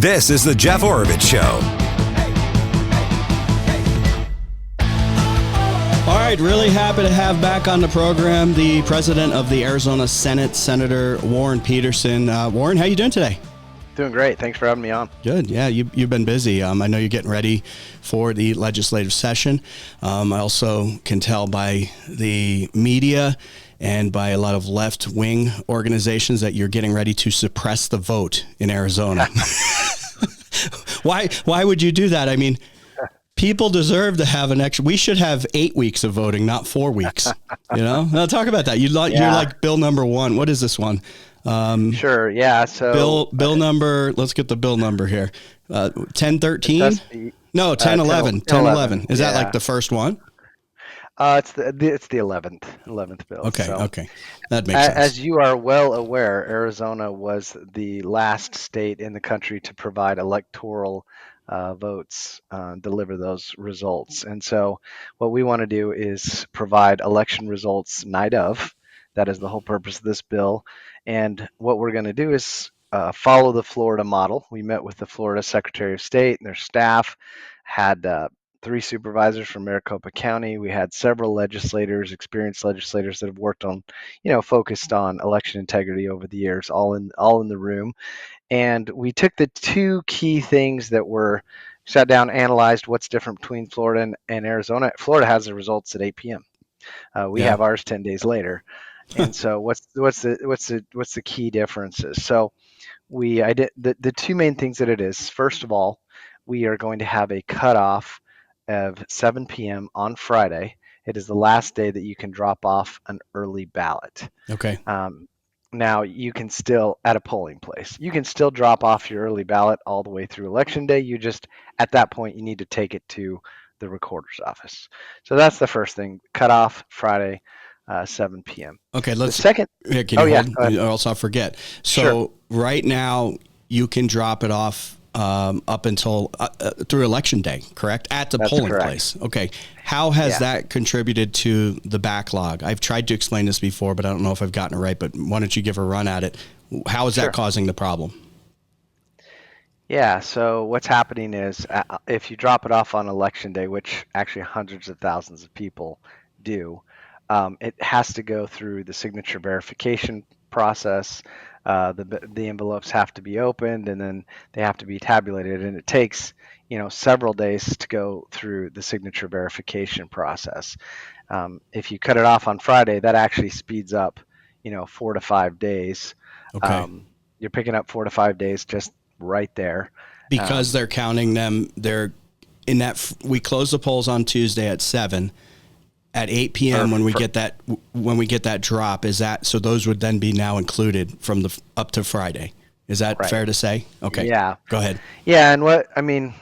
This is the Jeff Oravich Show. All right, really happy to have back on the program the president of the Arizona Senate, Senator Warren Petersen. Warren, how you doing today? Doing great. Thanks for having me on. Good. Yeah, you've been busy. I know you're getting ready for the legislative session. I also can tell by the media and by a lot of left-wing organizations that you're getting ready to suppress the vote in Arizona. Why would you do that? I mean, people deserve to have an extra. We should have 8 weeks of voting, not 4 weeks. Now talk about that. You're like bill number 1. What is this one? Sure. Yeah. So bill number. Let's get the bill number here. 1013. No, 1011. 1011. Is that like the first one? It's the 11th bill. Okay. That makes sense. As you are well aware, Arizona was the last state in the country to provide electoral votes, deliver those results. And so what we want to do is provide election results night of. That is the whole purpose of this bill. And what we're going to do is follow the Florida model. We met with the Florida Secretary of State and their staff, had 3 supervisors from Maricopa County. We had several experienced legislators that have worked on, focused on election integrity over the years, all in the room. And we took the 2 key things that were sat down, analyzed what's different between Florida and Arizona. Florida has the results at 8 p.m. We have ours 10 days later. And so what's the key differences? So the 2 main things that it is, first of all, we are going to have a cutoff of 7 p.m. on Friday. It is the last day that you can drop off an early ballot. Okay. Now you can still, at a polling place, you can still drop off your early ballot all the way through election day. You just, at that point, you need to take it to the recorder's office. So that's the first thing. Cutoff Friday, 7 p.m. Okay, let's. The second. Yeah, can you hold? Or else I'll forget. So Sure. Right now you can drop it off up until through election day, correct? At the polling place. Okay. How has that contributed to the backlog? I've tried to explain this before, but I don't know if I've gotten it right. But why don't you give a run at it? How is that causing the problem? Yeah, so what's happening is if you drop it off on election day, which actually hundreds of thousands of people do, it has to go through the signature verification process. The envelopes have to be opened and then they have to be tabulated, and it takes several days to go through the signature verification process. If you cut it off on Friday, that actually speeds up 4 to 5 days. Okay. You're picking up 4 to 5 days just right there because they're counting them. They're in that we close the polls on Tuesday at 7. At 8 p.m. when we get that drop, is that so? Those would then be now included from the up to Friday. Is that fair to say? Okay. Yeah. Go ahead. Yeah, and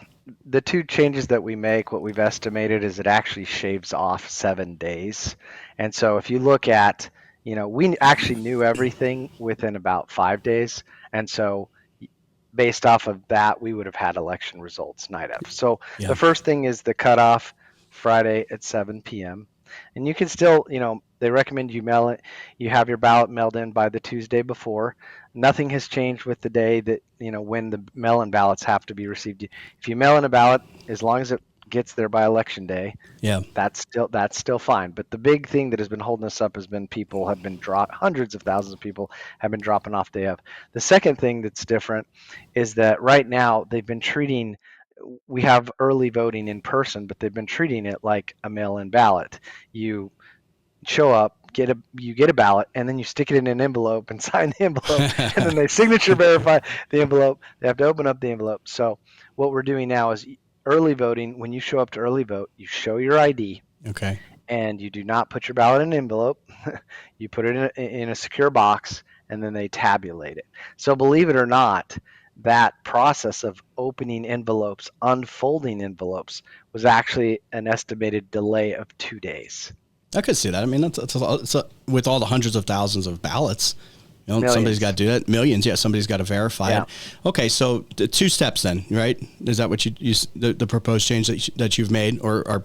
the 2 changes that we make, what we've estimated is it actually shaves off 7 days. And so if you look at, we actually knew everything within about 5 days, and so based off of that, we would have had election results night of. So the first thing is the cutoff Friday at 7 p.m. And you can still, they recommend you mail it. You have your ballot mailed in by the Tuesday before. Nothing has changed with the day that, when the mail-in ballots have to be received. If you mail in a ballot, as long as it gets there by election day, that's still fine. But the big thing that has been holding us up has been people have been hundreds of thousands of people have been dropping off day of. The second thing that's different is that right now they've been treating. We have early voting in person, but they've been treating it like a mail-in ballot. You show up, you get a ballot, and then you stick it in an envelope and sign the envelope, and then they signature verify the envelope. They have to open up the envelope. So what we're doing now is early voting. When you show up to early vote, you show your ID. Okay. And you do not put your ballot in an envelope. You put it in a secure box, and then they tabulate it. So believe it or not, that process of opening envelopes, unfolding envelopes, was actually an estimated delay of 2 days. I could see that. I mean, it's with all the hundreds of thousands of ballots, somebody's got to do that. Millions, somebody's got to verify it. Okay, so the 2 steps then, right? Is that what the proposed change that you've made or are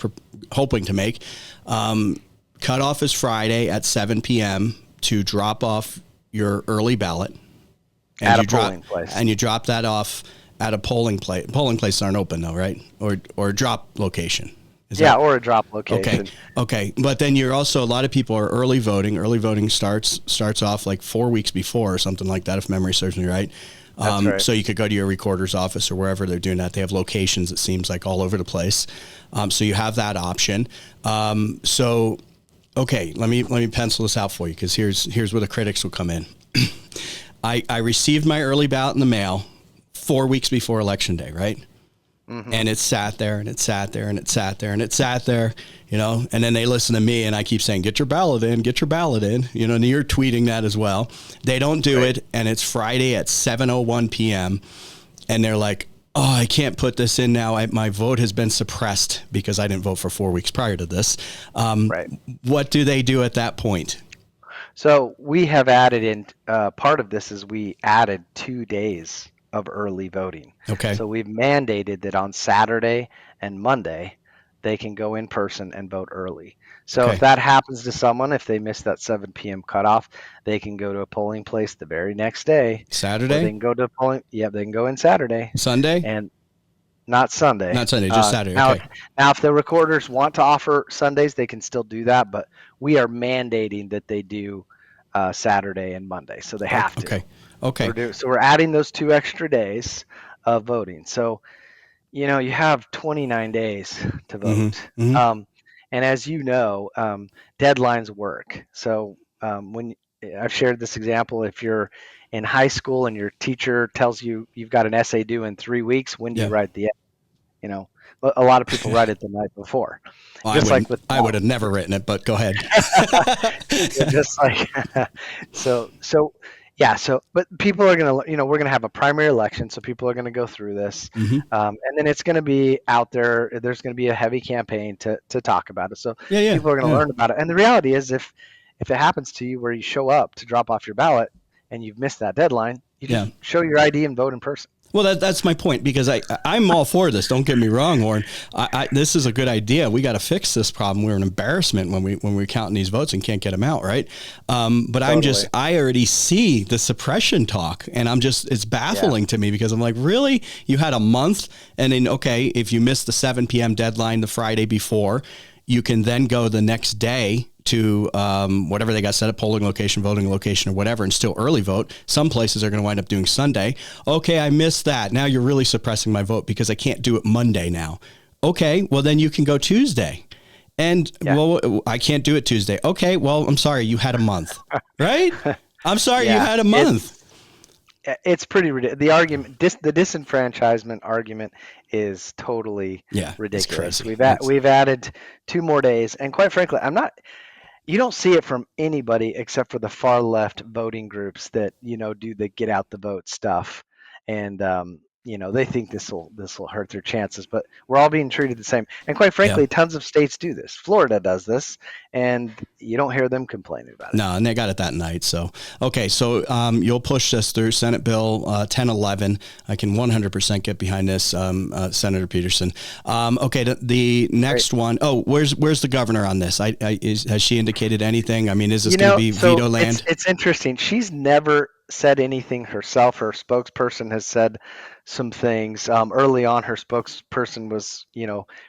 hoping to make? Cutoff is Friday at 7 p.m. to drop off your early ballot. At a polling place. And you drop that off at a polling place. Polling places aren't open though, right? Or a drop location. Or a drop location. Okay. But then you're also, a lot of people are early voting. Early voting starts off like 4 weeks before or something like that, if memory serves me right. That's right. So you could go to your recorder's office or wherever they're doing that. They have locations, it seems like, all over the place. So you have that option. Okay, let me pencil this out for you, because here's where the critics will come in. I received my early ballot in the mail 4 weeks before Election Day, right? Mm-hmm. And it sat there and it sat there and it sat there and it sat there, and then they listen to me and I keep saying, get your ballot in, and you're tweeting that as well. They don't do it. And it's Friday at 7:01 PM. And they're like, oh, I can't put this in now. My vote has been suppressed because I didn't vote for 4 weeks prior to this. What do they do at that point? So we have added in, part of this is we added 2 days of early voting. Okay. So we've mandated that on Saturday and Monday, they can go in person and vote early. So if that happens to someone, if they miss that 7 p.m. cutoff, they can go to a polling place the very next day. Saturday? They can go to a polling. Yeah, they can go in Saturday. Sunday? And not Sunday. Not Sunday, just Saturday. Now, if the recorders want to offer Sundays, they can still do that. But we are mandating that they do Saturday and Monday. So they have to. Okay. So we're adding those 2 extra days of voting. So, you have 29 days to vote. Mm-hmm. And as you know, deadlines work. So when I've shared this example, if you're in high school and your teacher tells you you've got an essay due in 3 weeks, when do you write the essay? A lot of people write it the night before. Well, I would have never written it, but go ahead. Just like but people are going to, we're going to have a primary election. So people are going to go through this. Mm-hmm. And then it's going to be out there. There's going to be a heavy campaign to talk about it. So people are going to learn about it. And the reality is if it happens to you where you show up to drop off your ballot and you've missed that deadline, you just show your ID and vote in person. Well, that's my point, because I'm all for this. Don't get me wrong, Warren. This is a good idea. We got to fix this problem. We're an embarrassment when we're counting these votes and can't get them out, right? But totally. I already see the suppression talk, and it's baffling to me, because I'm like, really? You had a month, and then, if you missed the 7 p.m. deadline the Friday before, you can then go the next day to whatever they got set up, polling location, voting location, or whatever, and still early vote. Some places are going to wind up doing Sunday. Okay, I missed that. Now you're really suppressing my vote because I can't do it Monday now. Okay, well then you can go Tuesday. And well, I can't do it Tuesday. Okay, well, I'm sorry, you had a month, right? I'm sorry, you had a month. It's pretty ridiculous. The argument, the disenfranchisement argument, is totally ridiculous. We've added 2 more days, and quite frankly, you don't see it from anybody except for the far left voting groups that do the get out the vote stuff, and they think this will hurt their chances, but we're all being treated the same. And quite frankly, tons of states do this. Florida does this, and you don't hear them complaining about it. No, and they got it that night. So, you'll push this through Senate Bill 1011. I can 100% get behind this, Senator Petersen. The next one. Oh, where's the governor on this? Has she indicated anything? I mean, is this going to be veto land? It's interesting. She's never said anything herself. Her spokesperson has said some things. Early on, her spokesperson was,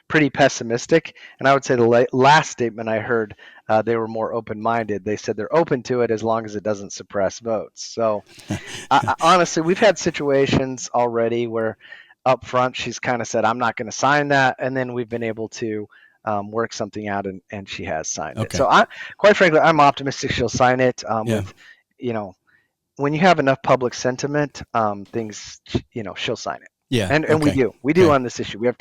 pretty pessimistic. And I would say the last statement I heard, they were more open-minded. They said they're open to it as long as it doesn't suppress votes. So honestly, we've had situations already where up front she's kind of said, I'm not going to sign that. And then we've been able to work something out, and she has signed it. So quite frankly, I'm optimistic she'll sign it. When you have enough public sentiment, things, she'll sign it. Yeah. And we do on this issue. We have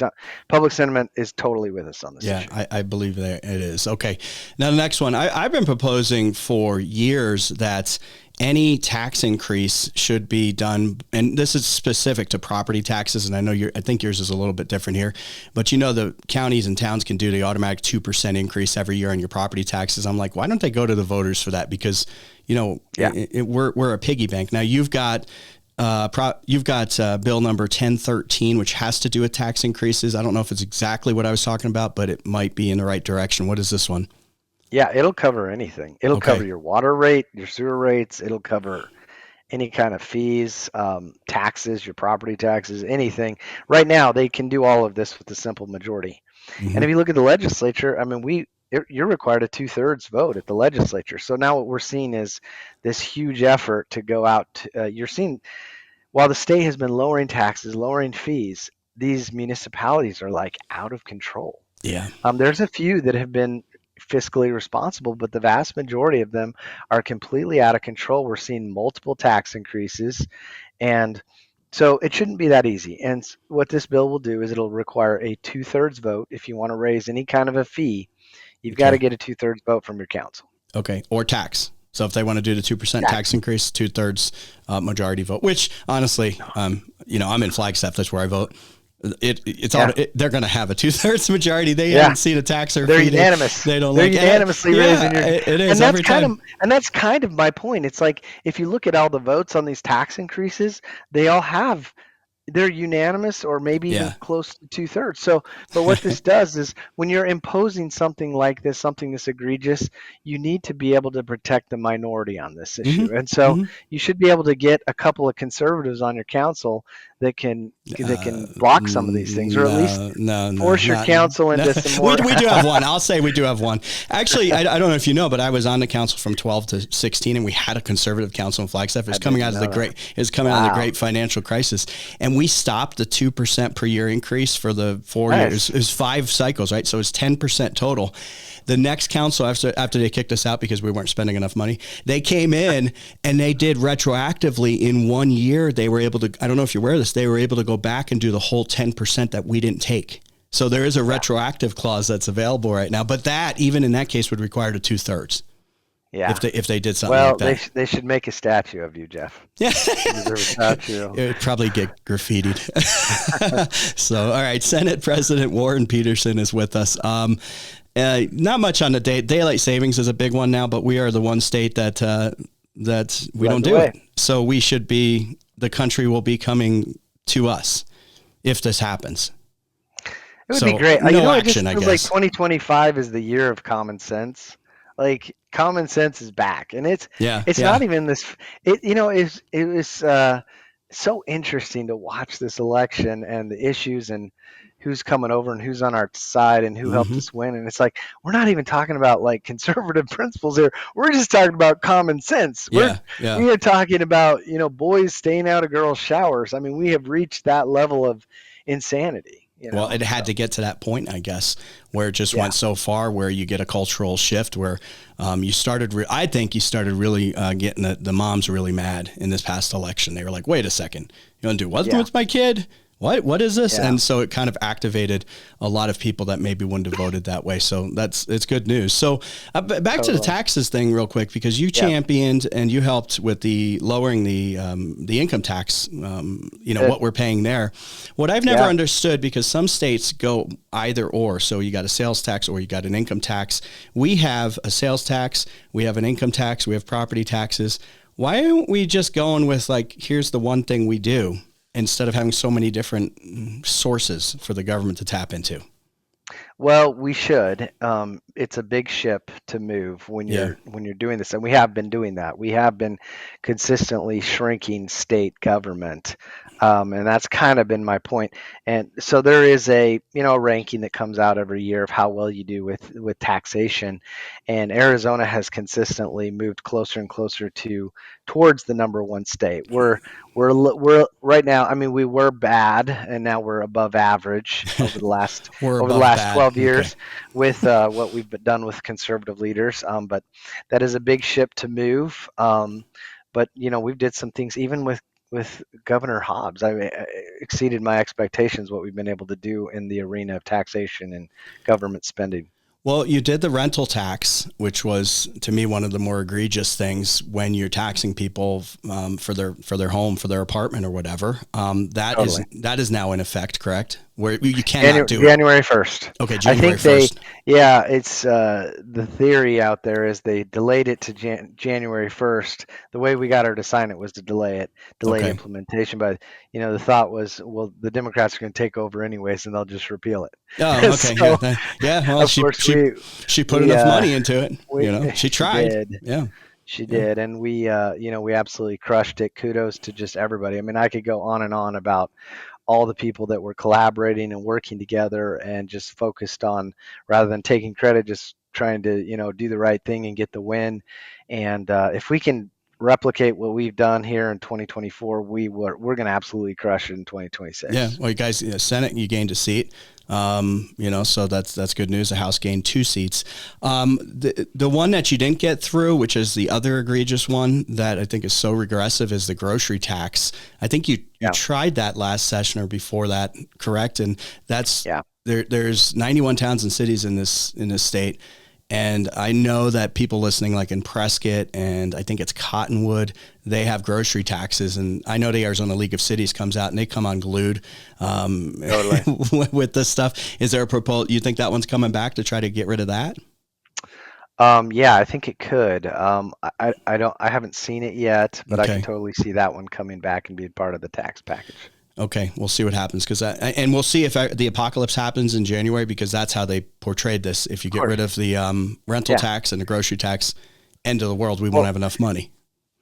public sentiment is totally with us on this issue. Yeah, I believe that it is. Okay. Now the next one, I've been proposing for years that any tax increase should be done, and this is specific to property taxes, and I think yours is a little bit different here, but the counties and towns can do the automatic 2% increase every year on your property taxes. I'm like, why don't they go to the voters for that? Because we're a piggy bank. Now you've got bill number 1013, which has to do with tax increases. I don't know if it's exactly what I was talking about, but it might be in the right direction. What is this one? Yeah, it'll cover anything. It'll cover your water rate, your sewer rates. It'll cover any kind of fees, taxes, your property taxes, anything. Right now, they can do all of this with a simple majority. And if you look at the legislature, I mean, you're required a 2/3 vote at the legislature. So now what we're seeing is this huge effort to go out. You're seeing, while the state has been lowering taxes, lowering fees, these municipalities are like out of control. Yeah. There's a few that have been fiscally responsible, but the vast majority of them are completely out of control. We're seeing multiple tax increases, and so it shouldn't be that easy. And what this bill will do is it'll require a 2/3 vote. If you want to raise any kind of a fee, you've got to get a 2/3 vote from your council. Okay. Or tax. So if they want to do the 2% tax increase, 2/3 majority vote, which honestly, I'm in Flagstaff. That's where I vote. They're going to have a 2/3 majority. They haven't seen a tax or they're fee. unanimous. They don't they're like unanimously raising your. It is, and that's time. And that's kind of my point. It's like if you look at all the votes on these tax increases, they all have. They're unanimous or maybe even close to 2/3. So, but what this does is when you're imposing something like this, something this egregious, you need to be able to protect the minority on this issue. And so you should be able to get a couple of conservatives on your council that can block some of these things, or at least force your council into some more. We do have one. I'll say we do have one. Actually, I don't know if you know, but I was on the council from 12 to 16, and we had a conservative council in Flagstaff. It was coming out of the great financial crisis, and we stopped the 2% per year increase for the 4 years. It was 5 cycles, right? So it was 10% total. The next council, after they kicked us out because we weren't spending enough money, they came in and they did retroactively in 1 year. They were able to, I don't know if you're aware of this, they were able to go back and do the whole 10% that we didn't take. So there is a retroactive clause that's available right now, but that, even in that case, would require the 2/3. Yeah. If they did something like that. Well, they should make a statue of you, Jeff. Yeah. You deserve a statue. It would probably get graffitied. So, all right. Senate President Warren Petersen is with us. Not much on the daylight savings is a big one now, but we are the one state that we don't do it. So the country will be coming to us if this happens. It would be great. No action, I guess. Like 2025 is the year of common sense. Like common sense is back, and it's not even this. It was so interesting to watch this election and the issues and who's coming over and who's on our side and who helped us win. And it's like, we're not even talking about like conservative principles here. We're just talking about common sense. We are talking about, boys staying out of girls' showers. I mean, we have reached that level of insanity. Well, it had to get to that point, I guess, where it just went so far where you get a cultural shift where you started really getting the moms really mad in this past election. They were like, wait a second, you want to do what with my kid? What is this? Yeah. And so it kind of activated a lot of people that maybe wouldn't have voted that way. So it's good news. So back to the taxes thing real quick, because you championed and you helped with the lowering the income tax, what we're paying there. What I've never understood, because some states go either or. So you got a sales tax or you got an income tax. We have a sales tax. We have an income tax. We have property taxes. Why aren't we just going with here's the one thing we do, instead of having so many different sources for the government to tap into? Well, we should. It's a big ship to move when you're doing this, and we have been doing that. We have been consistently shrinking state government, and that's kind of been my point. And so there is a ranking that comes out every year of how well you do with taxation, and Arizona has consistently moved closer and closer towards the number one state. We're right now. I mean, we were bad, and now we're above average over the last 12 years with what we've done with conservative leaders. But that is a big ship to move. But we've did some things even with Governor Hobbs. Exceeded my expectations what we've been able to do in the arena of taxation and government spending. Well, you did the rental tax, which was, to me, one of the more egregious things when you're taxing people for their home, for their apartment or whatever. That is now in effect, correct? Where you cannot do January 1st. Okay, January 1st. It's the theory out there is they delayed it to January 1st. The way we got her to sign it was to delay implementation. But the thought was, well, the Democrats are going to take over anyways, and they'll just repeal it. Oh, okay. Well, she put enough money into it. She tried. Did. Yeah. She did, and we absolutely crushed it. Kudos to just everybody. I mean, I could go on and on about all the people that were collaborating and working together and just focused on, rather than taking credit, just trying to do the right thing and get the win. And if we can replicate what we've done here in 2024, we're going to absolutely crush it in 2026. Yeah, well, you guys, Senate, you gained a seat. So that's good news. The House gained 2 seats. The one that you didn't get through, which is the other egregious one that I think is so regressive, is the grocery tax. I think you tried that last session or before that, correct? And that's there's 91 towns and cities in this state. And I know that people listening, like in Prescott and I think it's Cottonwood, they have grocery taxes. And I know the Arizona League of Cities comes out and they come unglued with this stuff. Is there a proposal? You think that one's coming back to try to get rid of that? I think it could. I haven't seen it yet, but I can totally see that one coming back and being part of the tax package. Okay, we'll see what happens and we'll see if the apocalypse happens in January, because that's how they portrayed this. If you get rid of the rental tax and the grocery tax, end of the world. We won't have enough money.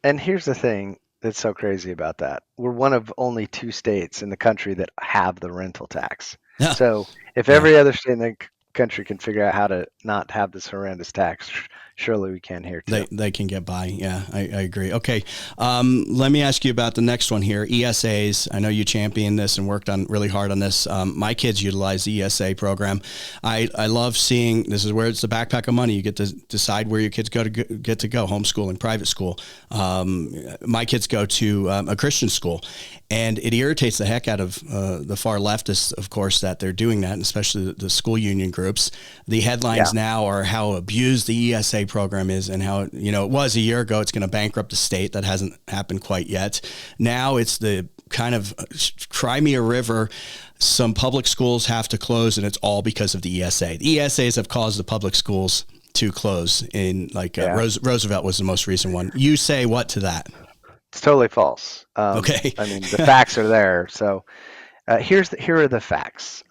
And here's the thing that's so crazy about that: we're one of only 2 states in the country that have the rental tax. Yeah. So if every other state in the country can figure out how to not have this horrendous tax, surely we can here too. They can get by. Yeah, I agree. Okay. Let me ask you about the next one here. ESAs. I know you championed this and worked on really hard on this. My kids utilize the ESA program. I love seeing, this is where it's the backpack of money. You get to decide where your kids get to go, homeschooling, private school. My kids go to a Christian school, and it irritates the heck out of the far leftists, of course, that they're doing that, and especially the school union groups. The headlines now are how abused the ESA program is, and how, it was a year ago, it's going to bankrupt the state. That hasn't happened quite yet. Now it's the kind of Crimea River. Some public schools have to close, and it's all because of the ESA. The ESAs have caused the public schools to close in Roosevelt was the most recent one. You say what to that? It's totally false. Okay. I mean, the facts are there. So here are the facts.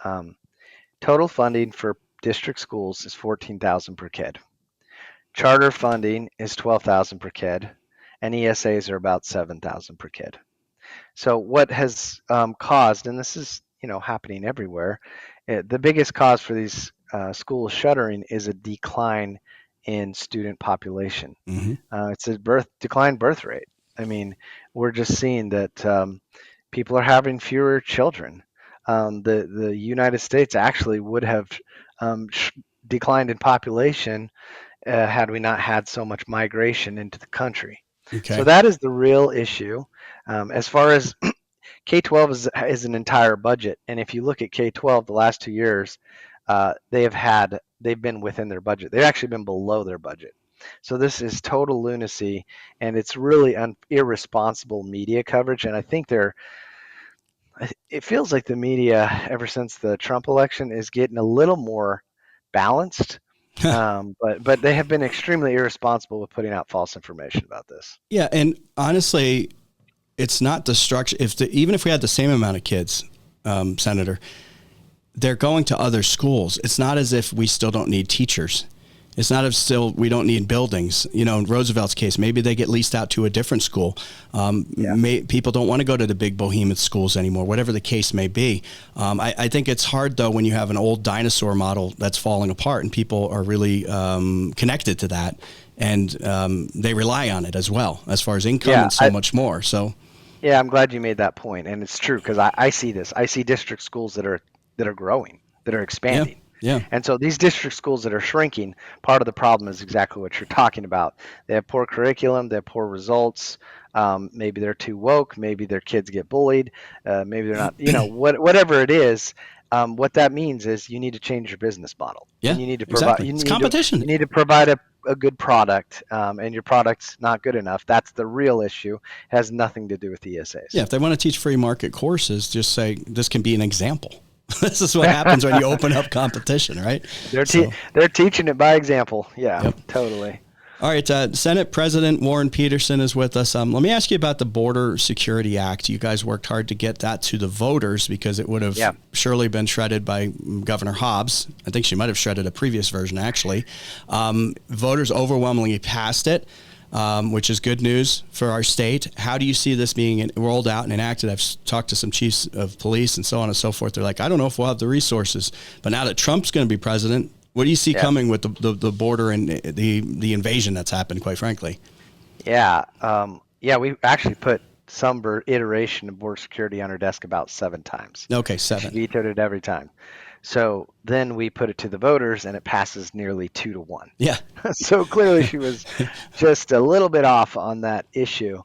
Total funding for district schools is $14,000 per kid. Charter funding is $12,000 per kid, and ESAs are about $7,000 per kid. So what has caused, and this is happening everywhere, the biggest cause for these schools shuttering is a decline in student population. Mm-hmm. It's a decline birth rate. I mean, we're just seeing that people are having fewer children. The United States actually would have declined in population had we not had so much migration into the country. Okay. So that is the real issue. As far as K-12 is an entire budget, and if you look at K-12 the last 2 years, they've been within their budget. They've actually been below their budget. So this is total lunacy, and it's really irresponsible media coverage. And I think it feels like the media, ever since the Trump election, is getting a little more balanced. But they have been extremely irresponsible with putting out false information about this. Yeah, and honestly, it's not destruction. Even if we had the same amount of kids, Senator, they're going to other schools. It's not as if we still don't need teachers. It's not as still we don't need buildings. In Roosevelt's case, maybe they get leased out to a different school. People don't want to go to the big behemoth schools anymore, whatever the case may be. I think it's hard, though, when you have an old dinosaur model that's falling apart and people are really connected to that, and they rely on it as well as far as income and so much more. So, yeah, I'm glad you made that point, and it's true, because I see this. I see district schools that are growing, that are expanding. Yeah. And so these district schools that are shrinking, part of the problem is exactly what you're talking about. They have poor curriculum, they have poor results. Maybe they're too woke. Maybe their kids get bullied. Maybe they're not. Whatever it is. What that means is you need to change your business model. Yeah. And you need to provide. Exactly. It's competition. You need to provide a good product, and your product's not good enough. That's the real issue. It has nothing to do with the ESAs. Yeah. If they want to teach free market courses, just say this can be an example. This is what happens when you open up competition, right? They're teaching it by example. Yeah, totally. All right. Senate President Warren Petersen is with us. Let me ask you about the Border Security Act. You guys worked hard to get that to the voters, because it would have surely been shredded by Governor Hobbs. I think she might have shredded a previous version, actually. Voters overwhelmingly passed it. which is good news for our state. How do you see this being rolled out and enacted? I've talked to some chiefs of police and so on and so forth. They're like, I don't know if we'll have the resources. But now that Trump's going to be president, what do you see coming with the border and the invasion that's happened, quite frankly? Yeah. We actually put some iteration of border security on her desk about 7 times. Okay, 7. She vetoed it every time. So then we put it to the voters, and it passes nearly 2-1. Yeah. So clearly she was just a little bit off on that issue.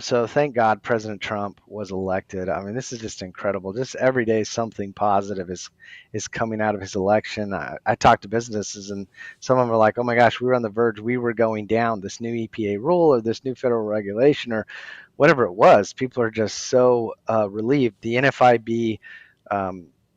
So thank God President Trump was elected. I mean, this is just incredible. Just every day something positive is coming out of his election. I talked to businesses, and some of them are like, oh my gosh, we were on the verge. We were going down this new EPA rule or this new federal regulation or whatever it was. People are just so relieved. The NFIB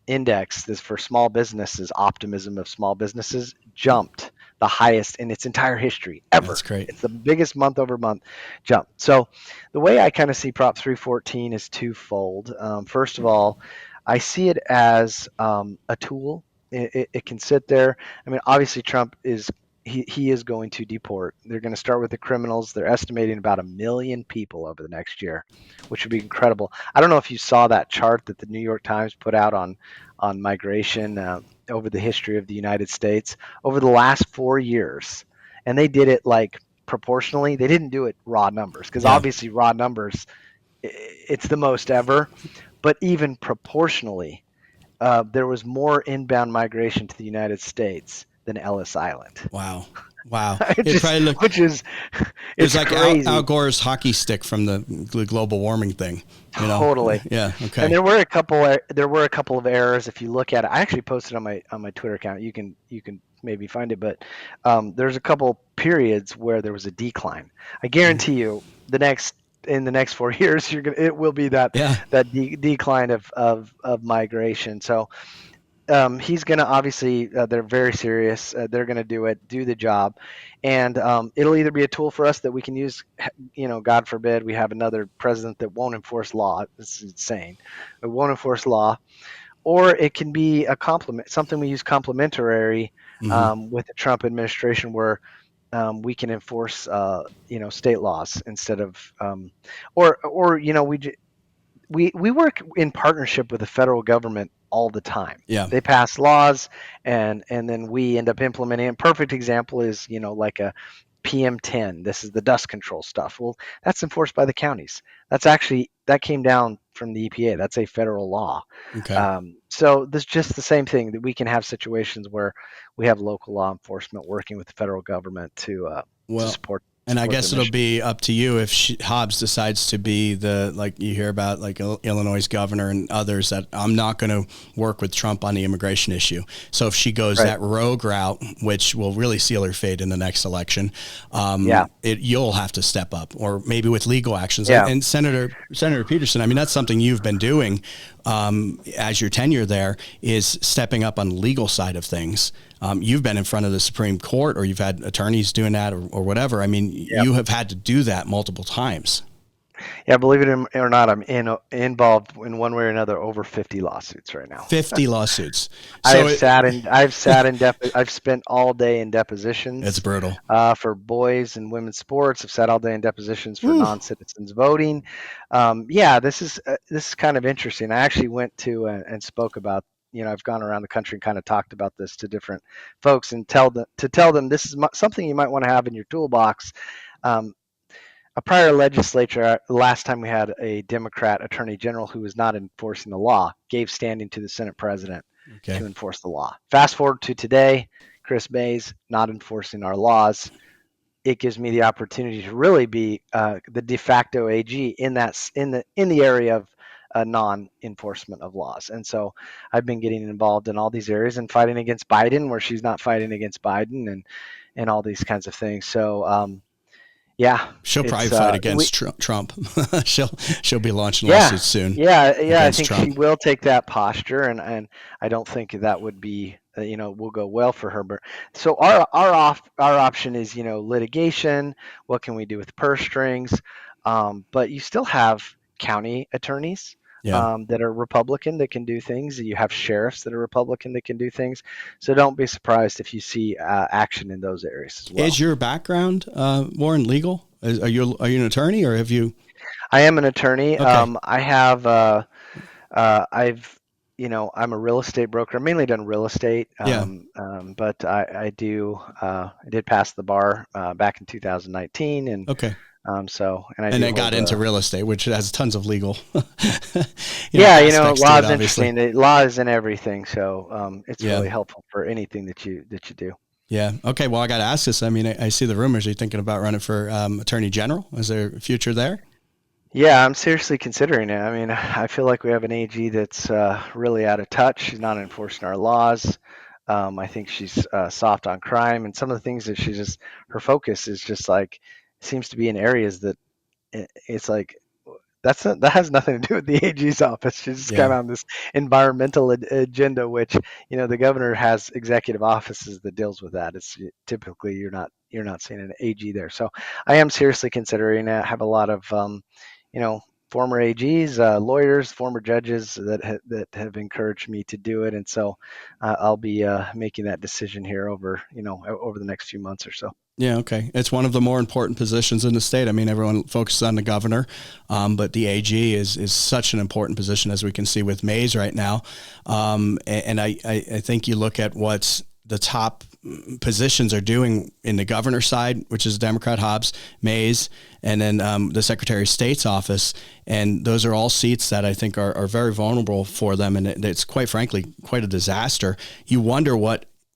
index, this for small businesses, optimism of small businesses, jumped the highest in its entire history ever. That's great. It's the biggest month over month jump. So the way I kind of see Prop 314 is twofold. First of all, I see it as a tool. It can sit there. I mean, obviously Trump is he is going to deport. They're going to start with the criminals. They're estimating about 1 million people over the next year, which would be incredible. I don't know if you saw that chart that the New York Times put out on migration over the history of the United States over the last 4 years, and they did it like proportionally. They didn't do it raw numbers because obviously raw numbers, it's the most ever, but even proportionally, there was more inbound migration to the United States than Ellis Island. Wow. It's like Al Gore's hockey stick from the global warming thing. Totally. Yeah. Okay. And there were a couple of errors. If you look at it, I actually posted on my Twitter account. You can maybe find it, but there's a couple periods where there was a decline. I guarantee you, in the next 4 years, it will be that decline of migration. So he's going to obviously, they're very serious. They're going to do the job. And it'll either be a tool for us that we can use, God forbid we have another president that won't enforce law. This is insane. It won't enforce law. Or it can be a complement, something we use complementary with the Trump administration where we can enforce, state laws instead of, we work in partnership with the federal government all the time. Yeah. They pass laws and then we end up implementing. A perfect example is, like a PM10. This is the dust control stuff. Well, that's enforced by the counties. That came down from the EPA. That's a federal law. Okay. So this just the same thing that we can have situations where we have local law enforcement working with the federal government to support. And I guess it'll be up to you if Hobbs decides to be like you hear about, like Illinois' governor and others, that I'm not going to work with Trump on the immigration issue. So if she goes that rogue route, which will really seal her fate in the next election, you'll have to step up, or maybe with legal actions. Yeah. And Senator Petersen, I mean, that's something you've been doing as your tenure there, is stepping up on the legal side of things. You've been in front of the Supreme Court, or you've had attorneys doing that, or whatever. I mean, you have had to do that multiple times. Yeah, believe it or not, I'm involved in one way or another over 50 lawsuits right now. 50 lawsuits. I've spent all day in depositions. It's brutal. For boys and women's sports. I've sat all day in depositions for non-citizens voting. This is kind of interesting. I actually went to and spoke about. I've gone around the country and kind of talked about this to different folks and tell them this is something you might want to have in your toolbox. A prior legislature, last time we had a Democrat attorney general who was not enforcing the law, gave standing to the Senate president to enforce the law. Fast forward to today, Chris Mays not enforcing our laws. It gives me the opportunity to really be the de facto AG in the area of non-enforcement of laws. And so I've been getting involved in all these areas and fighting against Biden where she's not fighting against Biden and all these kinds of things. So she'll probably fight against Trump. she'll be launching lawsuits soon. I think Trump. She will take that posture, and I don't think that would be will go well for her. But so our option is litigation. What can we do with purse strings? But you still have county attorneys that are Republican that can do things. You have sheriffs that are Republican that can do things. So don't be surprised if you see action in those areas as well. Is your background, Warren, legal? Are you an attorney, or have you? I am an attorney. Okay. I have I'm a real estate broker. I've mainly done real estate. But I did pass the bar back in 2019, and okay. And then got into real estate, which has tons of legal. law is interesting. Law is in everything, so it's really helpful for anything that you do. Yeah. Okay. Well, I got to ask this. I mean, I see the rumors. Are you thinking about running for Attorney General? Is there a future there? Yeah, I'm seriously considering it. I mean, I feel like we have an AG that's really out of touch. She's not enforcing our laws. I think she's soft on crime, and some of the things that her focus is just like seems to be in areas that it's like that has nothing to do with the AG's office. She's just kind of on this environmental agenda, which the governor has executive offices that deals with that. It's typically you're not seeing an AG there. So I am seriously considering it. I have a lot of former AGs, lawyers, former judges that have encouraged me to do it, and so I'll be making that decision here over the next few months or so. Yeah, okay. It's one of the more important positions in the state. I mean, everyone focuses on the governor, but the AG is such an important position, as we can see with Mays right now. And I think you look at what the top positions are doing in the governor's side, which is Democrat Hobbs, Mays, and then the Secretary of State's office. And those are all seats that I think are very vulnerable for them. And it's quite frankly, quite a disaster. You wonder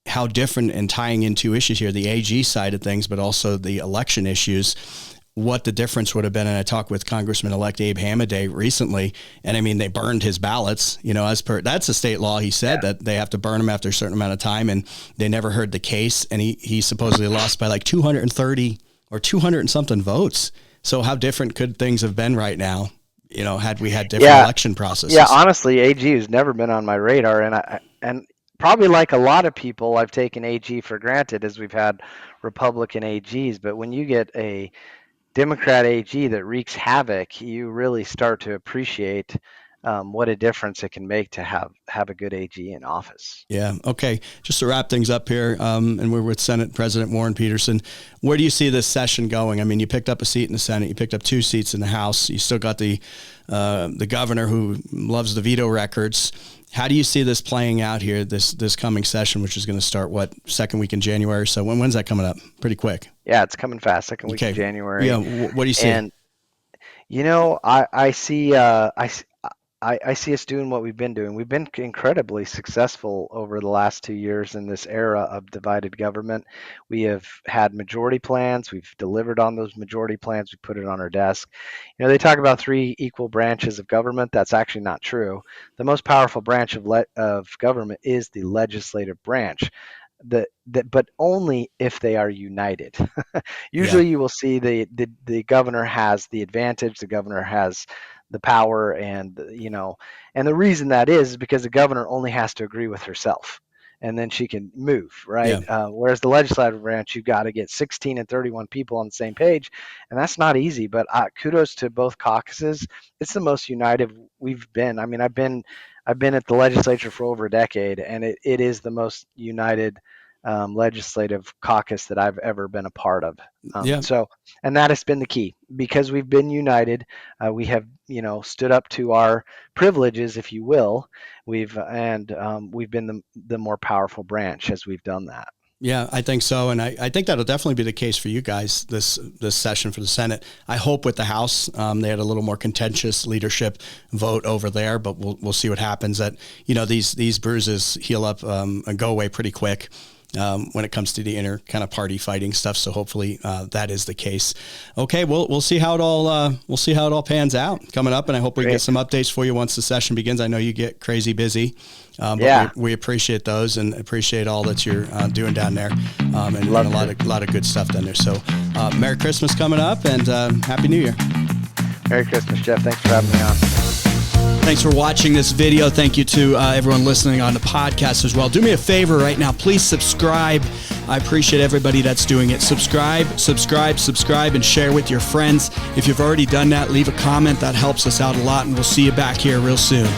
how different, and tying in two issues here, the AG side of things, but also the election issues, what the difference would have been. And I talked with Congressman-elect Abe Hamaday recently, and I mean, they burned his ballots, that's a state law. He said that they have to burn them after a certain amount of time, and they never heard the case. And he supposedly lost by like 230 or 200 and something votes. So how different could things have been right now, had we had different election processes? Yeah, honestly, AG has never been on my radar, and probably like a lot of people, I've taken AG for granted as we've had Republican AGs. But when you get a Democrat AG that wreaks havoc, you really start to appreciate what a difference it can make to have a good AG in office. Yeah. Okay. Just to wrap things up here, and we're with Senate President Warren Petersen. Where do you see this session going? I mean, you picked up a seat in the Senate, you picked up 2 seats in the House. You still got the governor who loves the veto records. How do you see this playing out here, this coming session, which is going to start, second week in January? So when's that coming up? Pretty quick. Yeah, it's coming fast. Second week in January. Yeah. What do you see? And, I see us doing what we've been doing. We've been incredibly successful over the last 2 years in this era of divided government. We have had majority plans. We've delivered on those majority plans. We put it on our desk. They talk about 3 equal branches of government. That's actually not true. The most powerful branch of government is the legislative branch. But only if they are united. Usually you will see the governor has the advantage. The governor has the power, and the reason that is because the governor only has to agree with herself, and then she can move, right? Whereas the legislative branch, you've got to get 16 and 31 people on the same page, and that's not easy. But kudos to both caucuses. It's the most united we've been. I mean, I've been at the legislature for over a decade, and it is the most united legislative caucus that I've ever been a part of. And that has been the key, because we've been united. We have, stood up to our privileges, if you will. We've been the more powerful branch as we've done that. Yeah, I think so. And I think that'll definitely be the case for you guys this session for the Senate. I hope with the House, they had a little more contentious leadership vote over there, but we'll see what happens. That, these bruises heal up and go away pretty quick when it comes to the inner kind of party fighting stuff. So hopefully that is the case. Okay, we'll see how it all pans out coming up, and I hope we get some updates for you once the session begins. I know you get crazy busy, but we appreciate those and appreciate all that you're doing down there, and a lot of good stuff down there. So Merry Christmas coming up, and Happy New Year. Merry Christmas, Jeff. Thanks for having me on. Thanks for watching this video. Thank you to everyone listening on the podcast as well. Do me a favor right now. Please subscribe I appreciate everybody that's doing it. Subscribe, and share with your friends. If you've already done that, leave a comment. That helps us out a lot, and we'll see you back here real soon.